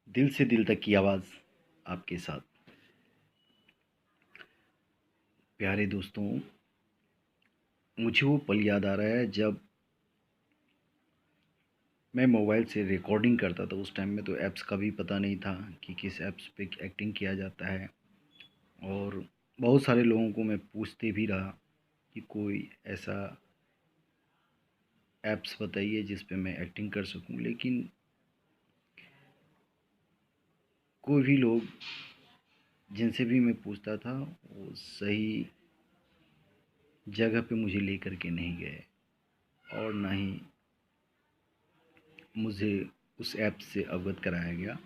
दिल से दिल तक की आवाज़ आपके साथ। प्यारे दोस्तों, मुझे वो पल याद आ रहा है जब मैं मोबाइल से रिकॉर्डिंग करता था। उस टाइम में तो ऐप्स का भी पता नहीं था कि किस ऐप्स पे एक्टिंग किया जाता है, और बहुत सारे लोगों को मैं पूछते भी रहा कि कोई ऐसा ऐप्स बताइए जिस पे मैं एक्टिंग कर सकूं, लेकिन कोई भी लोग जिनसे भी मैं पूछता था वो सही जगह पे मुझे लेकर के नहीं गए, और ना ही मुझे उस ऐप से अवगत कराया गया।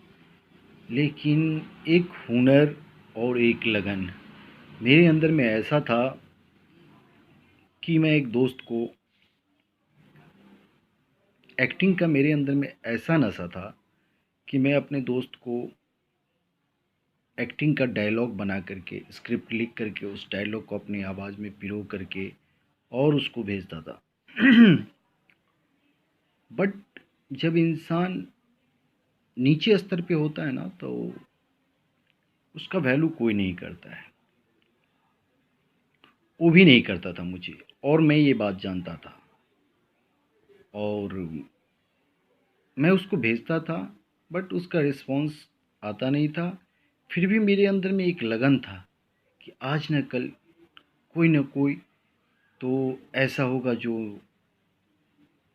लेकिन एक हुनर और एक लगन मेरे अंदर में ऐसा था कि मैं एक दोस्त को एक्टिंग का, मेरे अंदर में ऐसा नशा था कि मैं अपने दोस्त को एक्टिंग का डायलॉग बना करके, स्क्रिप्ट लिख करके, उस डायलॉग को अपनी आवाज़ में पिरो करके और उसको भेजता था। बट जब इंसान नीचे स्तर पे होता है ना, तो उसका वैल्यू कोई नहीं करता है। वो भी नहीं करता था मुझे, और मैं ये बात जानता था, और मैं उसको भेजता था, बट उसका रिस्पॉन्स आता नहीं था। फिर भी मेरे अंदर में एक लगन था कि आज न कल कोई न कोई तो ऐसा होगा जो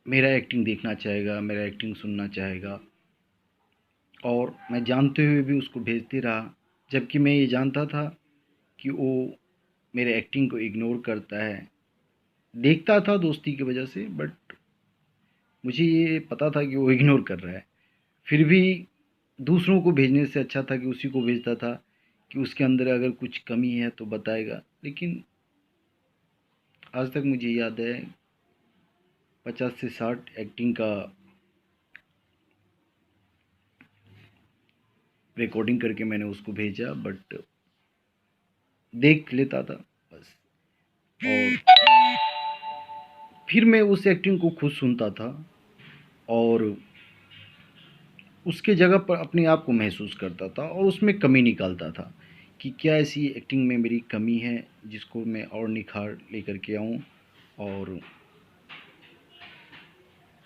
मेरा एक्टिंग देखना चाहेगा, मेरा एक्टिंग सुनना चाहेगा। और मैं जानते हुए भी उसको भेजते रहा, जबकि मैं ये जानता था कि वो मेरे एक्टिंग को इग्नोर करता है। देखता था दोस्ती की वजह से, बट मुझे ये पता था कि वो इग्नोर कर रहा है। फिर भी दूसरों को भेजने से अच्छा था कि उसी को भेजता था कि उसके अंदर अगर कुछ कमी है तो बताएगा। लेकिन आज तक मुझे याद है 50 से 60 एक्टिंग का रिकॉर्डिंग करके मैंने उसको भेजा, बट देख लेता था बस। और फिर मैं उस एक्टिंग को खुद सुनता था, और उसके जगह पर अपने आप को महसूस करता था, और उसमें कमी निकालता था कि क्या ऐसी एक्टिंग में मेरी कमी है जिसको मैं और निखार लेकर के आऊँ, और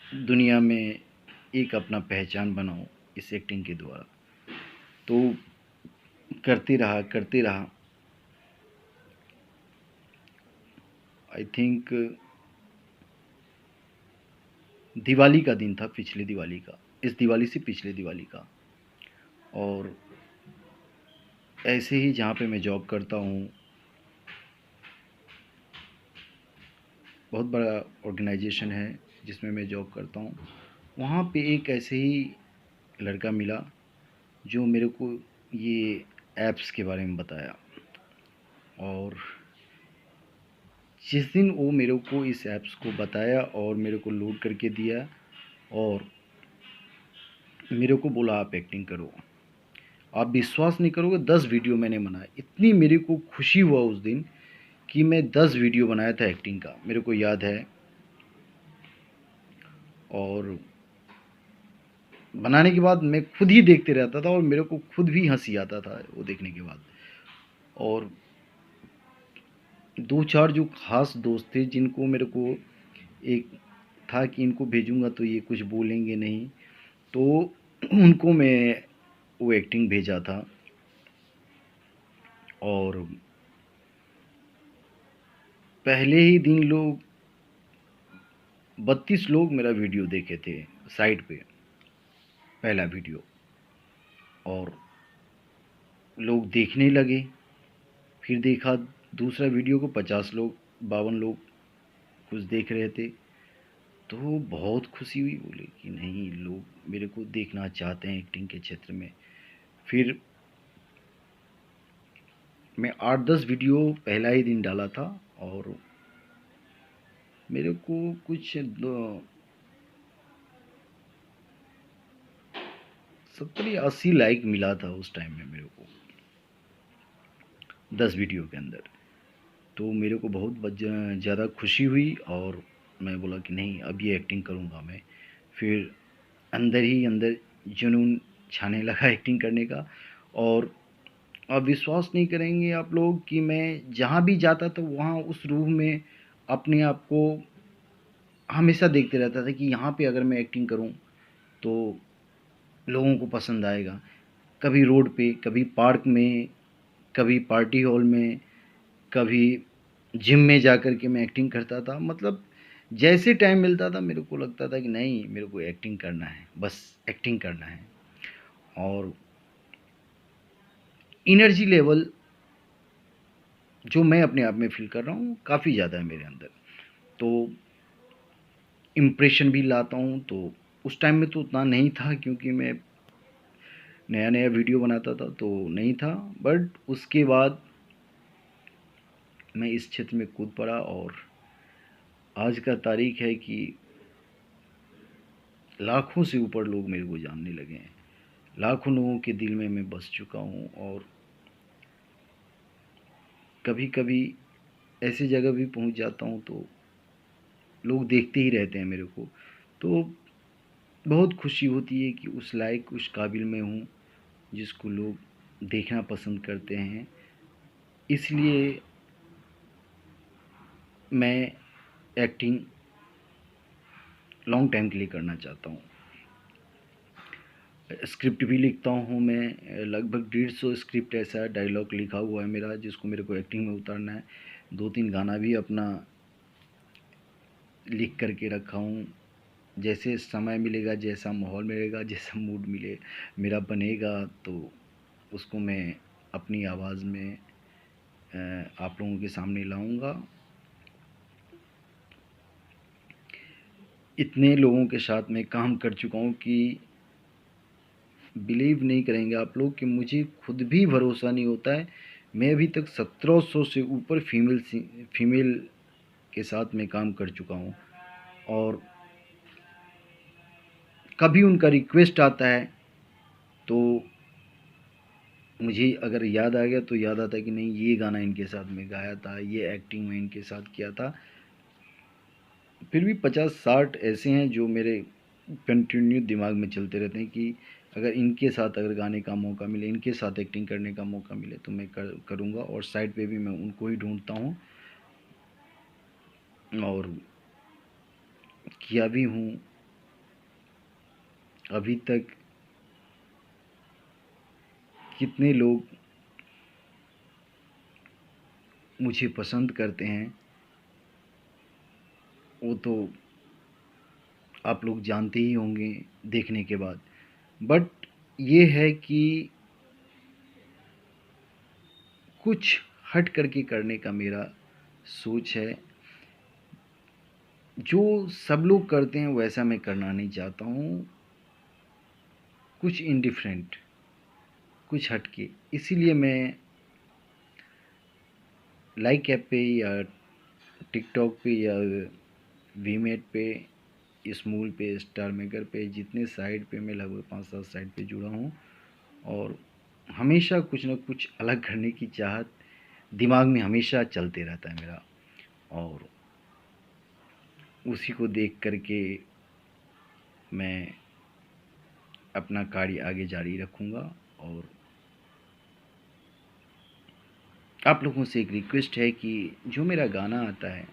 दुनिया में एक अपना पहचान बनाऊँ इस एक्टिंग के द्वारा। तो करते रहा करते रहा। आई थिंक दिवाली का दिन था, पिछले दिवाली का, इस दिवाली से पिछले दिवाली का। और ऐसे ही जहाँ पे मैं जॉब करता हूँ, बहुत बड़ा ऑर्गेनाइजेशन है जिसमें मैं जॉब करता हूँ, वहाँ पे एक ऐसे ही लड़का मिला जो मेरे को ये ऐप्स के बारे में बताया। और जिस दिन वो मेरे को इस ऐप्स को बताया और मेरे को लोड करके दिया, और मेरे को बोला आप एक्टिंग करो, आप विश्वास नहीं करोगे, 10 वीडियो मैंने बनाए। इतनी मेरे को खुशी हुआ उस दिन कि मैं 10 वीडियो बनाया था एक्टिंग का, मेरे को याद है। और बनाने के बाद मैं खुद ही देखते रहता था, और मेरे को खुद भी हंसी आता था वो देखने के बाद। और दो चार जो खास दोस्त थे जिनको मेरे को एक था कि इनको भेजूंगा तो ये कुछ बोलेंगे नहीं, तो उनको मैं वो एक्टिंग भेजा था। और पहले ही दिन लोग 32 लोग मेरा वीडियो देखे थे साइट पे, पहला वीडियो। और लोग देखने लगे। फिर देखा दूसरा वीडियो को 50 लोग, 52 लोग कुछ देख रहे थे। तो बहुत खुशी हुई, बोले कि नहीं, लोग मेरे को देखना चाहते हैं एक्टिंग के क्षेत्र में। फिर मैं 8-10 वीडियो पहला ही दिन डाला था, और मेरे को कुछ 70 या 80 लाइक मिला था उस टाइम में मेरे को, 10 वीडियो के अंदर। तो मेरे को बहुत ज़्यादा खुशी हुई, और मैं बोला कि नहीं, अब ये एक्टिंग करूँगा मैं। फिर अंदर ही अंदर जुनून छाने लगा एक्टिंग करने का। और आप विश्वास नहीं करेंगे आप लोग कि मैं जहाँ भी जाता था वहाँ उस रूम में अपने आप को हमेशा देखते रहता था कि यहाँ पे अगर मैं एक्टिंग करूँ तो लोगों को पसंद आएगा। कभी रोड पे, कभी पार्क में, कभी पार्टी हॉल में, कभी जिम में जा कर के मैं एक्टिंग करता था। मतलब जैसे टाइम मिलता था मेरे को लगता था कि नहीं, मेरे को एक्टिंग करना है, बस एक्टिंग करना है। और एनर्जी लेवल जो मैं अपने आप में फ़ील कर रहा हूँ काफ़ी ज़्यादा है मेरे अंदर। तो इम्प्रेशन भी लाता हूँ, तो उस टाइम में तो उतना नहीं था क्योंकि मैं नया-नया वीडियो बनाता था तो नहीं था। बट उसके बाद मैं इस क्षेत्र में कूद पड़ा और आज का तारीख है कि लाखों से ऊपर लोग मेरे को जानने लगे हैं। लाखों लोगों के दिल में मैं बस चुका हूँ। और कभी-कभी ऐसी जगह भी पहुँच जाता हूँ तो लोग देखते ही रहते हैं मेरे को। तो बहुत खुशी होती है कि उस लायक, उस काबिल मैं हूँ जिसको लोग देखना पसंद करते हैं। इसलिए मैं एक्टिंग लॉन्ग टाइम के लिए करना चाहता हूँ। स्क्रिप्ट भी लिखता हूँ मैं, लगभग 150 स्क्रिप्ट ऐसा डायलॉग लिखा हुआ है मेरा जिसको मेरे को एक्टिंग में उतारना है। 2-3 गाना भी अपना लिख कर के रखा हूँ। जैसे समय मिलेगा, जैसा माहौल मिलेगा, जैसा मूड मिले मेरा बनेगा तो उसको मैं अपनी आवाज़ में आप लोगों के सामने लाऊँगा। इतने लोगों के साथ मैं काम कर चुका हूँ कि बिलीव नहीं करेंगे आप लोग कि मुझे खुद भी भरोसा नहीं होता है। मैं अभी तक 1700 से ऊपर फीमेल के साथ मैं काम कर चुका हूँ। और कभी उनका रिक्वेस्ट आता है तो मुझे अगर याद आ गया तो याद आता है कि नहीं, ये गाना इनके साथ में गाया था, ये एक्टिंग में इनके साथ किया था। फिर भी 50-60 ऐसे हैं जो मेरे कंटिन्यू दिमाग में चलते रहते हैं कि अगर इनके साथ अगर गाने का मौका मिले, इनके साथ एक्टिंग करने का मौका मिले तो मैं करूँगा। और साइड पे भी मैं उनको ही ढूंढता हूँ और किया भी हूँ। अभी तक कितने लोग मुझे पसंद करते हैं वो तो आप लोग जानते ही होंगे देखने के बाद। बट ये है कि कुछ हट करके करने का मेरा सोच है। जो सब लोग करते हैं वैसा मैं करना नहीं चाहता हूँ। कुछ इंडिफरेंट, कुछ हटके। इसीलिए मैं लाइक ऐप पे या टिकटॉक पे या वीमेट पे, स्मूल पे, स्टार मेकर पे, जितने साइट पे मैं लगभग 5-7 साइट पे जुड़ा हूँ। और हमेशा कुछ ना कुछ अलग करने की चाहत दिमाग में हमेशा चलते रहता है मेरा। और उसी को देख कर के मैं अपना कार्य आगे जारी रखूँगा। और आप लोगों से एक रिक्वेस्ट है कि जो मेरा गाना आता है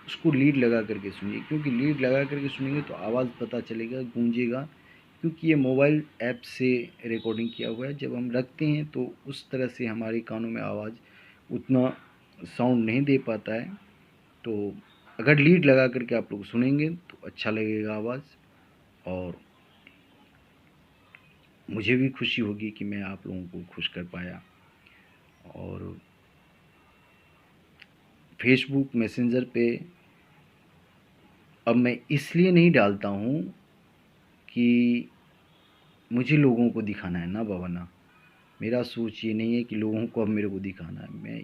उसको लीड लगा करके सुनिए, क्योंकि लीड लगा करके सुनेंगे तो आवाज़ पता चलेगा, गूंजेगा। क्योंकि ये मोबाइल ऐप से रिकॉर्डिंग किया हुआ है, जब हम रखते हैं तो उस तरह से हमारे कानों में आवाज़ उतना साउंड नहीं दे पाता है। तो अगर लीड लगा करके आप लोग सुनेंगे तो अच्छा लगेगा आवाज़। और मुझे भी खुशी होगी कि मैं आप लोगों को खुश कर पाया। और फेसबुक मैसेंजर पे अब मैं इसलिए नहीं डालता हूँ कि मुझे लोगों को दिखाना है, ना बाबा ना। मेरा सोच ये नहीं है कि लोगों को अब मेरे को दिखाना है। मैं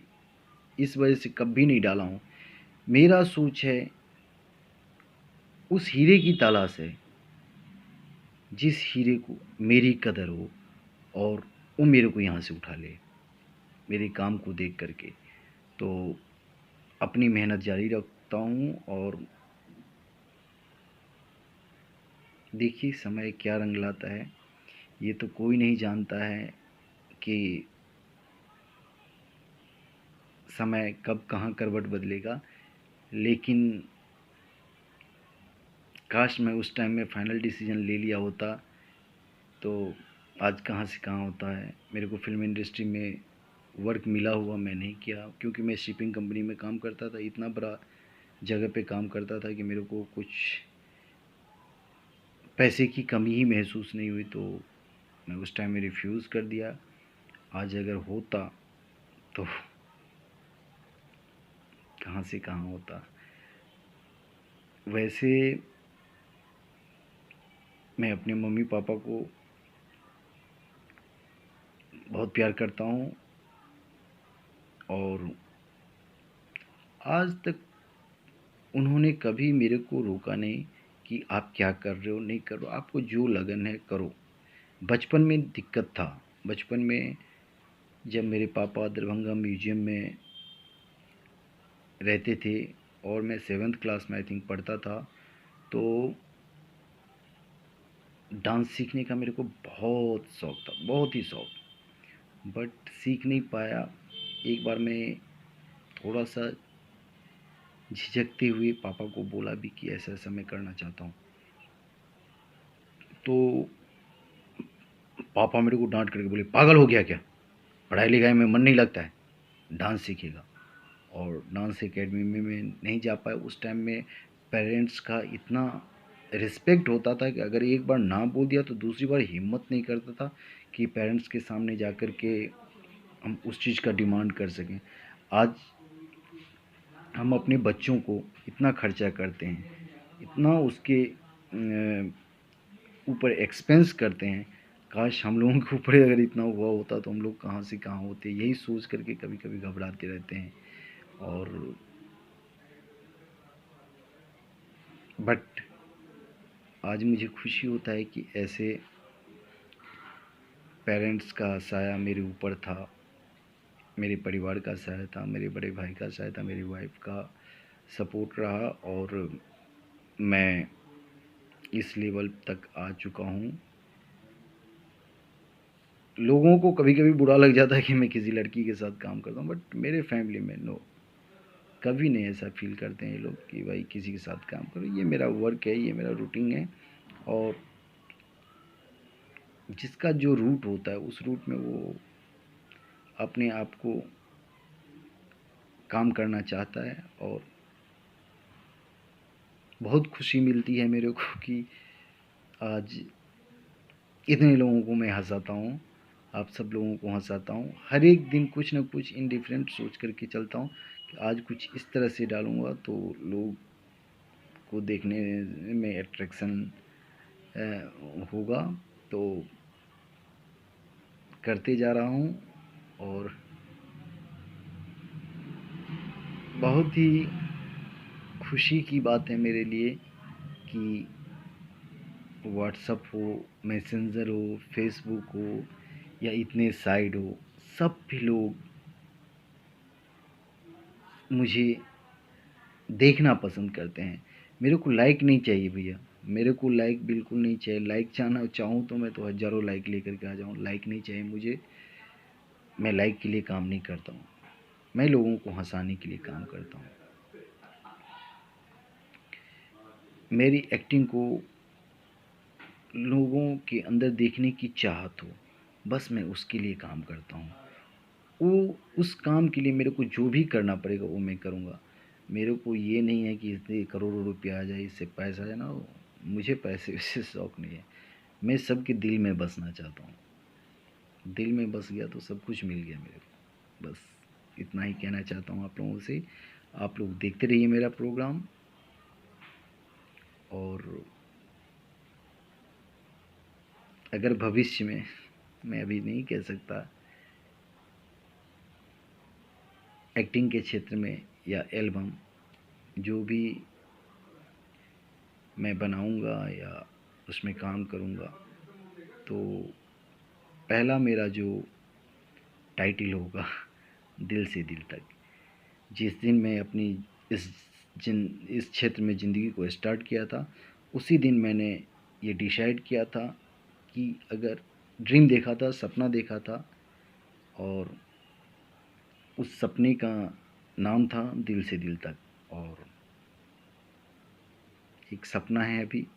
इस वजह से कभी नहीं डाला हूँ। मेरा सोच है उस हीरे की तलाश है जिस हीरे को मेरी कदर हो और वो मेरे को यहाँ से उठा ले मेरे काम को देख करके। तो अपनी मेहनत जारी रखता हूँ। और देखिए समय क्या रंग लाता है। ये तो कोई नहीं जानता है कि समय कब कहाँ करवट बदलेगा, लेकिन काश मैं उस टाइम में फ़ाइनल डिसीजन ले लिया होता तो आज कहाँ से कहाँ होता है। मेरे को फ़िल्म इंडस्ट्री में वर्क मिला हुआ मैं नहीं किया, क्योंकि मैं शिपिंग कंपनी में काम करता था, इतना बड़ा जगह पे काम करता था कि मेरे को कुछ पैसे की कमी ही महसूस नहीं हुई, तो मैं उस टाइम में रिफ्यूज़ कर दिया। आज अगर होता तो कहाँ से कहाँ होता। वैसे मैं अपने मम्मी पापा को बहुत प्यार करता हूँ, और आज तक उन्होंने कभी मेरे को रोका नहीं कि आप क्या कर रहे हो, नहीं कर रहे हो, आपको जो लगन है करो। बचपन में दिक्कत था। बचपन में जब मेरे पापा दरभंगा म्यूज़ियम में रहते थे और मैं 7th क्लास में आई थिंक पढ़ता था, तो डांस सीखने का मेरे को बहुत शौक़ था, बहुत ही शौक़, बट सीख नहीं पाया। एक बार मैं थोड़ा-सा झिझकते हुए पापा को बोला भी कि ऐसा-ऐसा मैं करना चाहता हूँ। तो पापा मेरे को डाँट कर के बोले, पागल हो गया क्या? पढ़ाई-लिखाई में मन नहीं लगता है? डांस सीखेगा। और डांस एकेडमी में मैं नहीं जा पाया। उस टाइम में पेरेंट्स का इतना रिस्पेक्ट होता था कि अगर एक बार ना बोल दिया तो दूसरी बार हिम्मत नहीं करता था कि पेरेंट्स के सामने जा कर के हम उस चीज़ का डिमांड कर सकें। आज हम अपने बच्चों को इतना खर्चा करते हैं, इतना उसके ऊपर एक्सपेंस करते हैं। काश हम लोगों के ऊपर अगर इतना हुआ होता तो हम लोग कहाँ से कहाँ होते, यही सोच कर के कभी-कभी घबराते रहते हैं। और बट आज मुझे खुशी होता है कि ऐसे पेरेंट्स का साया मेरे ऊपर था, मेरे परिवार का साया था, मेरे बड़े भाई का साया था, मेरी वाइफ़ का सपोर्ट रहा, और मैं इस लेवल तक आ चुका हूँ। लोगों को कभी-कभी बुरा लग जाता है कि मैं किसी लड़की के साथ काम करता हूँ, बट मेरे फैमिली में नो, कभी नहीं ऐसा फ़ील करते हैं ये लोग कि भाई किसी के साथ काम करो। ये मेरा वर्क है, ये मेरा रूटीन है, और जिसका जो रूट होता है उस रूट में वो अपने आप को काम करना चाहता है। और बहुत खुशी मिलती है मेरे को कि आज इतने लोगों को मैं हँसाता हूँ, आप सब लोगों को हँसाता हूँ। हर एक दिन कुछ न कुछ इंडिफरेंट सोच कर के चलता हूँ कि आज कुछ इस तरह से डालूँगा तो लोग को देखने में अट्रैक्शन होगा, तो करते जा रहा हूँ। और बहुत ही खुशी की बात है मेरे लिए कि व्हाट्सअप हो, मैसेंजर हो, फेसबुक हो या इतने साइट हो, सब भी लोग मुझे देखना पसंद करते हैं। मेरे को लाइक नहीं चाहिए भैया, मेरे को लाइक बिल्कुल नहीं चाहिए। लाइक चाहूँ तो मैं तो हज़ारों लाइक लेकर के आ जाऊँ, लाइक नहीं चाहिए मुझे। मैं लाइक के लिए काम नहीं करता हूँ, मैं लोगों को हँसाने के लिए काम करता हूँ। मेरी एक्टिंग को लोगों के अंदर देखने की चाहत हो, बस मैं उसके लिए काम करता हूँ। वो उस काम के लिए मेरे को जो भी करना पड़ेगा वो मैं करूँगा। मेरे को ये नहीं है कि इससे करोड़ों रुपया आ जाए, इससे पैसा आ जाए ना, मुझे पैसे वैसे शौक़ नहीं है। मैं सबके दिल में बसना चाहता हूँ। दिल में बस गया तो सब कुछ मिल गया मेरे को। बस इतना ही कहना चाहता हूँ आप लोगों से। आप लोग देखते रहिए मेरा प्रोग्राम, और अगर भविष्य में, मैं अभी नहीं कह सकता, एक्टिंग के क्षेत्र में या एल्बम जो भी मैं बनाऊंगा या उसमें काम करूंगा, तो पहला मेरा जो टाइटल होगा दिल से दिल तक। जिस दिन मैं अपनी इस इस क्षेत्र में ज़िंदगी को स्टार्ट किया था, उसी दिन मैंने ये डिसाइड किया था कि अगर ड्रीम देखा था, सपना देखा था, और उस सपने का नाम था दिल से दिल तक। और एक सपना है अभी,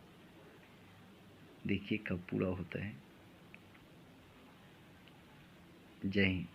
देखिए कब पूरा होता है। जय हिंद।